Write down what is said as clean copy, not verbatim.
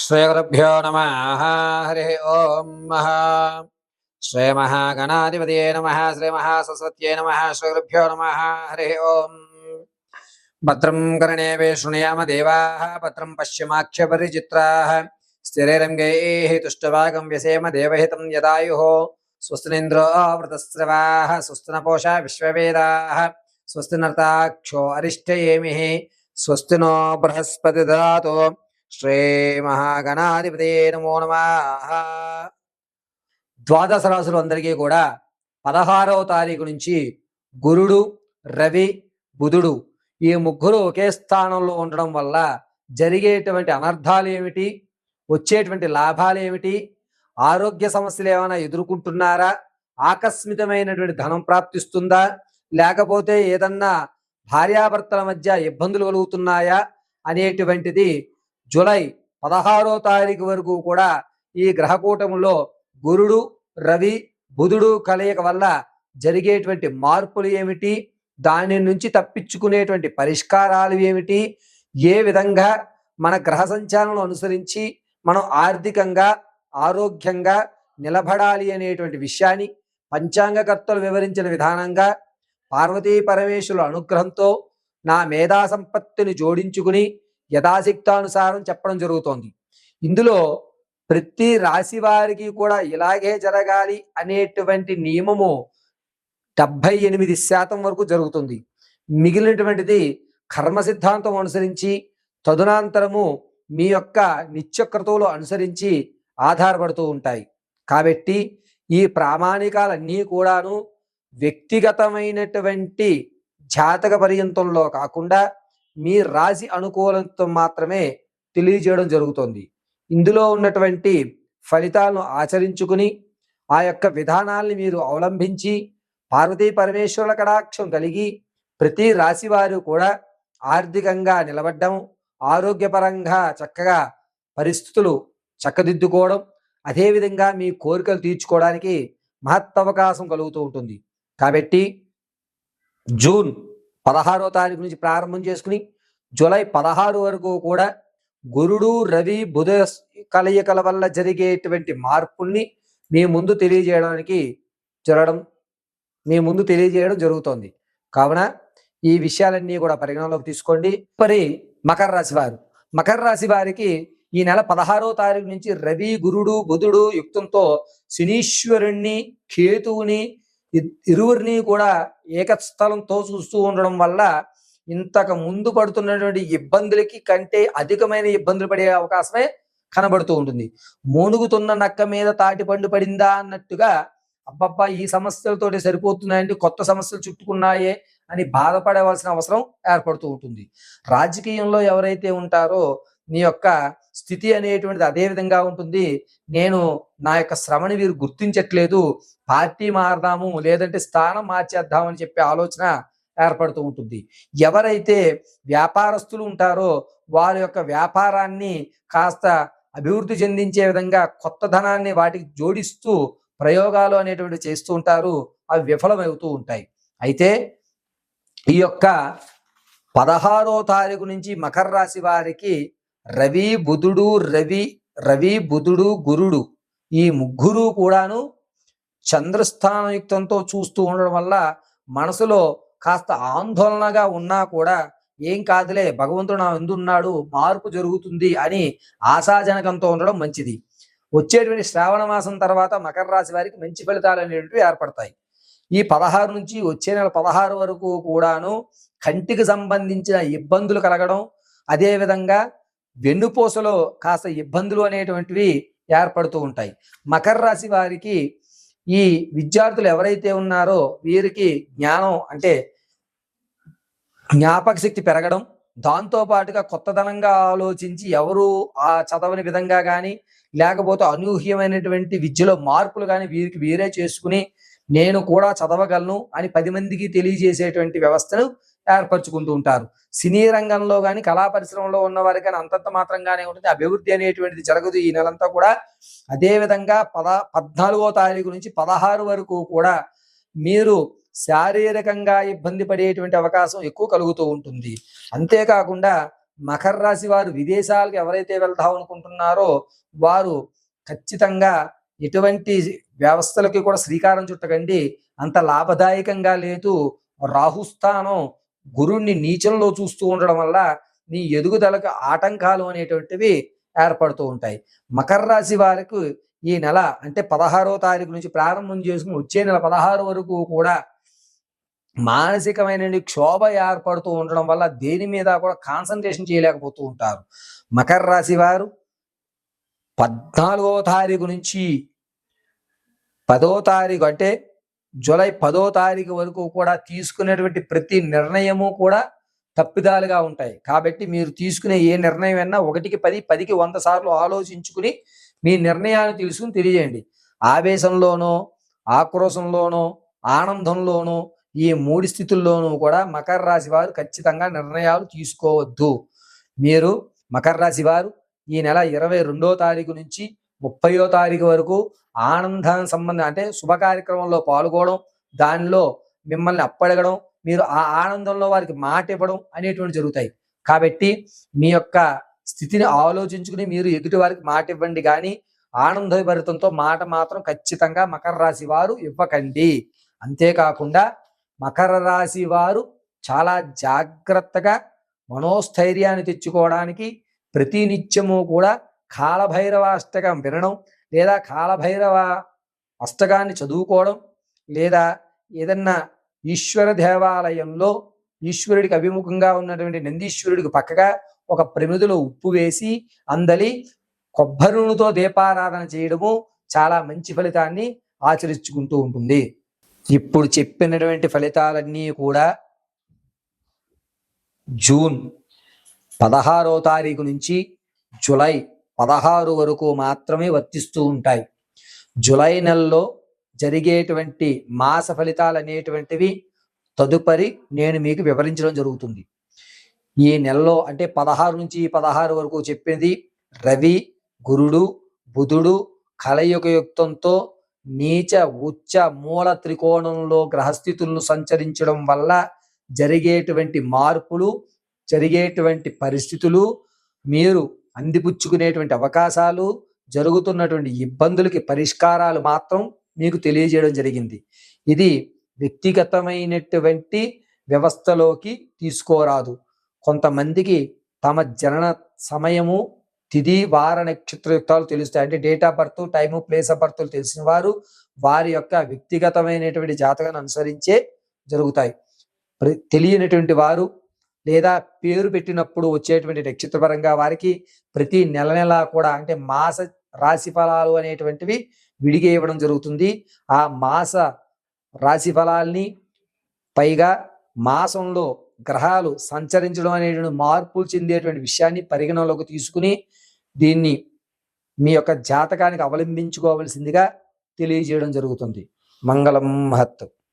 श्रीगुरुभ्यो नमः। हरिः ओम। श्रीमहागणाधिपतये नमः। श्रीमहासरस्वत्यै नमः। श्रीगुरुभ्यो नमः। हरिः ओम। भद्रं कर्णेभिः शृणुयाम देवाः, भद्रं पश्यमाक्षपरिचित्राः, स्थिरैरङ्गैः तुष्टवागं व्यसेम देवहितं यदायुः। स्वस्ति न इन्द्रो वृतस्रवाः, स्वस्ति न पूषा विश्ववेदाः, स्वस्ति नर्ताक्षो अरिष्टयेमिः, स्वस्ति नो बृहस्पति ददातु। శ్రీమహాగణాధిపతే నమో నమః. ద్వాదశ రాశులు అందరికీ కూడా 16వ తారీఖు నుంచి గురుడు, రవి, బుధుడు ఈ ముగ్గురు ఒకే స్థానంలో ఉండడం వల్ల జరిగేటువంటి అనర్థాలు ఏమిటి, వచ్చేటువంటి లాభాలు ఏమిటి, ఆరోగ్య సమస్యలు ఏమైనా ఎదుర్కొంటున్నారా, ఆకస్మికమైనటువంటి ధనం ప్రాప్తిస్తుందా, లేకపోతే ఏదన్నా భార్యాభర్తల మధ్య ఇబ్బందులు కలుగుతున్నాయా అనేటువంటిది జూలై 16వ తారీఖు వరకు కూడా ఈ గ్రహకూటములో గురుడు, రవి, బుధుడు కలయిక వల్ల జరిగేటువంటి మార్పులు ఏమిటి, దాని నుంచి తప్పించుకునేటువంటి పరిష్కారాలు ఏమిటి, ఏ విధంగా మన గ్రహ సంచాలను అనుసరించి మనం ఆర్థికంగా ఆరోగ్యంగా నిలబడాలి అనేటువంటి విషయాన్ని పంచాంగకర్తలు వివరించిన విధానంగా పార్వతీ పరమేశ్వరుల అనుగ్రహంతో నా మేధా సంపత్తిని జోడించుకుని యథాశక్తానుసారం చెప్పడం జరుగుతోంది. ఇందులో ప్రతి రాశి వారికి కూడా ఇలాగే జరగాలి అనేటువంటి నియమము 78% వరకు జరుగుతుంది. మిగిలినటువంటిది కర్మ సిద్ధాంతం అనుసరించి తదునంతరము మీ యొక్క నిత్యక్రతువులు అనుసరించి ఆధారపడుతూ ఉంటాయి. కాబట్టి ఈ ప్రామాణికాలన్నీ కూడాను వ్యక్తిగతమైనటువంటి జాతక పర్యంతంలో కాకుండా మీ రాశి అనుకూలంతో మాత్రమే తెలియజేయడం జరుగుతుంది. ఇందులో ఉన్నటువంటి ఫలితాలను ఆచరించుకుని ఆ యొక్క విధానాల్ని మీరు అవలంబించి పార్వతీ పరమేశ్వరుల కటాక్షం కలిగి ప్రతి రాశి వారు కూడా ఆర్థికంగా నిలబడ్డం, ఆరోగ్యపరంగా చక్కగా పరిస్థితులు చక్కదిద్దుకోవడం, అదేవిధంగా మీ కోరికలు తీర్చుకోవడానికి మహత్తవకాశం కలుగుతూ ఉంటుంది. కాబట్టి జూన్ 16వ తారీఖు నుంచి ప్రారంభం చేసుకుని జూలై 16 వరకు కూడా గురుడు, రవి, బుధ కలయికల వల్ల జరిగేటువంటి మార్పుల్ని మీ ముందు తెలియజేయడం జరుగుతోంది. కావున ఈ విషయాలన్నీ కూడా పరిగణలోకి తీసుకోండి. మరి మకర రాశి వారికి ఈ నెల 16వ తారీఖు నుంచి రవి, గురుడు, బుధుడు యుక్తంతో శనీశ్వరుణ్ణి, కేతువుని ఇరువురిని కూడా ఏకస్థలంతో చూస్తూ ఉండడం వల్ల ఇంతకు ముందు పడుతున్నటువంటి ఇబ్బందులకి కంటే అధికమైన ఇబ్బందులు పడే అవకాశమే కనబడుతూ ఉంటుంది. మూనుగుతున్న నక్క మీద తాటిపండు పడిందా అన్నట్టుగా అబ్బబ్బా ఈ సమస్యలతోటి సరిపోతున్నాయంటే కొత్త సమస్యలు చుట్టుకున్నాయే అని బాధపడవలసిన అవసరం ఏర్పడుతూ ఉంటుంది. రాజకీయంలో ఎవరైతే ఉంటారో నీ యొక్క స్థితి అనేటువంటిది అదే విధంగా ఉంటుంది. నేను నా యొక్క శ్రమని వీరు గుర్తించట్లేదు, పార్టీ మారదాము లేదంటే స్థానం మార్చేద్దాము అని చెప్పే ఆలోచన ఏర్పడుతూ ఉంటుంది. ఎవరైతే వ్యాపారస్తులు ఉంటారో వారి యొక్క వ్యాపారాన్ని కాస్త అభివృద్ధి చెందించే విధంగా కొత్త ధనాన్ని వాటికి జోడిస్తూ ప్రయోగాలు అనేటువంటి చేస్తూ ఉంటారు, అవి విఫలమవుతూ ఉంటాయి. అయితే ఈ యొక్క 16వ తారీఖు నుంచి మకర రాశి వారికి రవి, బుధుడు, గురుడు ఈ ముగ్గురు కూడాను చంద్రస్థానయుక్తంతో చూస్తూ ఉండడం వల్ల మనసులో కాస్త ఆందోళనగా ఉన్నా కూడా ఏం కాదులే, భగవంతుడు నా ఎందున్నాడు, మార్పు జరుగుతుంది అని ఆశాజనకంతో ఉండడం మంచిది. వచ్చేటువంటి శ్రావణ మాసం తర్వాత మకర రాశి వారికి మంచి ఫలితాలు అనేటువంటివి ఏర్పడతాయి. ఈ 16 నుంచి వచ్చే నెల 16 వరకు కూడాను కంటికి సంబంధించిన ఇబ్బందులు కలగడం, అదేవిధంగా వెన్నుపూసలో కాస్త ఇబ్బందులు అనేటువంటివి ఏర్పడుతూ ఉంటాయి. మకర రాశి వారికి ఈ విద్యార్థులు ఎవరైతే ఉన్నారో వీరికి జ్ఞానం అంటే జ్ఞాపక శక్తి పెరగడం, దాంతో పాటుగా కొత్తదనంగా ఆలోచించి ఎవరు ఆ చదవని విధంగా కానీ లేకపోతే అనూహ్యమైనటువంటి విద్యలో మార్పులు కానీ వీరికి వీరే చేసుకుని నేను కూడా చదవగలను అని 10 మందికి తెలియజేసేటువంటి వ్యవస్థను ఏర్పరచుకుంటూ ఉంటారు. సినీ రంగంలో కానీ కళా పరిశ్రమలో ఉన్న వారికి కానీ అంతంత మాత్రంగానే ఉంటుంది, అభివృద్ధి అనేటువంటిది జరగదు ఈ నెలంతా కూడా. అదేవిధంగా 14వ తారీఖు నుంచి 16 వరకు కూడా మీరు శారీరకంగా ఇబ్బంది పడేటువంటి అవకాశం ఎక్కువ కలుగుతూ ఉంటుంది. అంతేకాకుండా మకర రాశి వారు విదేశాలకు ఎవరైతే వెళ్దాం అనుకుంటున్నారో వారు ఖచ్చితంగా ఎటువంటి వ్యవస్థలకి కూడా శ్రీకారం చుట్టకండి. అంత లాభదాయకంగా లేదు. రాహుస్థానం గురుణ్ణి నీచంలో చూస్తూ ఉండడం వల్ల నీ ఎదుగుదలకు ఆటంకాలు అనేటువంటివి ఏర్పడుతూ ఉంటాయి. మకర రాశి వారికి ఈ నెల అంటే 16వ తారీఖు నుంచి ప్రారంభం చేసుకుని వచ్చే నెల 16 వరకు కూడా మానసికమైన క్షోభ ఏర్పడుతూ ఉండడం వల్ల దేని మీద కూడా కాన్సన్ట్రేషన్ చేయలేకపోతూ ఉంటారు. మకర రాశి వారు 14వ తారీఖు నుంచి 10వ తారీఖు అంటే జూలై 10వ తారీఖు వరకు కూడా తీసుకునేటువంటి ప్రతి నిర్ణయము కూడా తప్పిదాలుగా ఉంటాయి. కాబట్టి మీరు తీసుకునే ఏ నిర్ణయం అయినా 1కి 10, 10కి 100 సార్లు ఆలోచించుకుని మీ నిర్ణయాన్ని తెలుసుకుని తెలియజేయండి. ఆవేశంలోనో, ఆక్రోశంలోనో, ఆనందంలోనో ఈ 3 స్థితుల్లోనూ కూడా మకర రాశి వారు ఖచ్చితంగా నిర్ణయాలు తీసుకోవద్దు. మీరు మకర రాశి వారు ఈ నెల 22వ తారీఖు నుంచి 30వ తారీఖు వరకు ఆనందం సంబంధం అంటే శుభ కార్యక్రమంలో పాల్గొనడం, దానిలో మిమ్మల్ని అప్పడగడం, మీరు ఆ ఆనందంలో వారికి మాట ఇవ్వడం అనేటువంటి జరుగుతాయి. కాబట్టి మీ యొక్క స్థితిని ఆలోచించుకుని మీరు ఎదుటి వారికి మాట ఇవ్వండి, కానీ ఆనందభరితంతో మాట మాత్రం ఖచ్చితంగా మకర రాశి వారు ఇవ్వకండి. అంతేకాకుండా మకర రాశి వారు చాలా జాగ్రత్తగా మనోస్థైర్యాన్ని తెచ్చుకోవడానికి ప్రతి నిత్యము కూడా కాలభైరవ అష్టకం వినడం, లేదా కాలభైరవ అష్టకాన్ని చదువుకోవడం, లేదా ఏదన్నా ఈశ్వర దేవాలయంలో ఈశ్వరుడికి అభిముఖంగా ఉన్నటువంటి నందీశ్వరుడికి పక్కగా ఒక ప్రమిదిలో ఉప్పు వేసి అందలి కొబ్బరి నూనెతో దీపారాధన చేయడము చాలా మంచి ఫలితాన్ని ఆచరించుకుంటూ ఉంటుంది. ఇప్పుడు చెప్పినటువంటి ఫలితాలన్నీ కూడా జూన్ 16వ తారీఖు నుంచి జూలై 16 వరకు మాత్రమే వర్తిస్తూ ఉంటాయి. జూలై నెలలో జరిగేటువంటి మాస ఫలితాలు అనేటువంటివి తదుపరి నేను మీకు వివరించడం జరుగుతుంది. ఈ నెలలో అంటే 16 నుంచి 16 వరకు చెప్పింది రవి, గురుడు, బుధుడు కలయుగయుక్తంతో నీచ ఉచ్చ మూల త్రికోణంలో గ్రహస్థితులను సంచరించడం వల్ల జరిగేటువంటి మార్పులు, జరిగేటువంటి పరిస్థితులు, మీరు అందిపుచ్చుకునేటువంటి అవకాశాలు, జరుగుతున్నటువంటి ఇబ్బందులకి పరిష్కారాలు మాత్రం మీకు తెలియజేయడం జరిగింది. ఇది వ్యక్తిగతమైనటువంటి వ్యవస్థలోకి తీసుకోరాదు. కొంతమందికి తమ జనన సమయము, తిథి, వార, నక్షత్రయుక్తాలు తెలుస్తాయి. అంటే date of birth, time, place of birth తెలిసిన వారు వారి యొక్క వ్యక్తిగతమైనటువంటి జాతకాన్ని అనుసరించే జరుగుతాయి. తెలియనటువంటి వారు లేదా పేరు పెట్టినప్పుడు వచ్చేటువంటి నక్షత్రపరంగా వారికి ప్రతి నెల నెల కూడా అంటే మాస రాశి ఫలాలు అనేటువంటివి విడిగా ఇవ్వడం జరుగుతుంది. ఆ మాస రాశి ఫలాల్ని పైగా మాసంలో గ్రహాలు సంచరించడం అనేటువంటి మార్పులు చెందేటువంటి విషయాన్ని పరిగణలోకి తీసుకుని దీన్ని మీ యొక్క జాతకానికి అవలంబించుకోవలసిందిగా తెలియజేయడం జరుగుతుంది. మంగళం మహత్.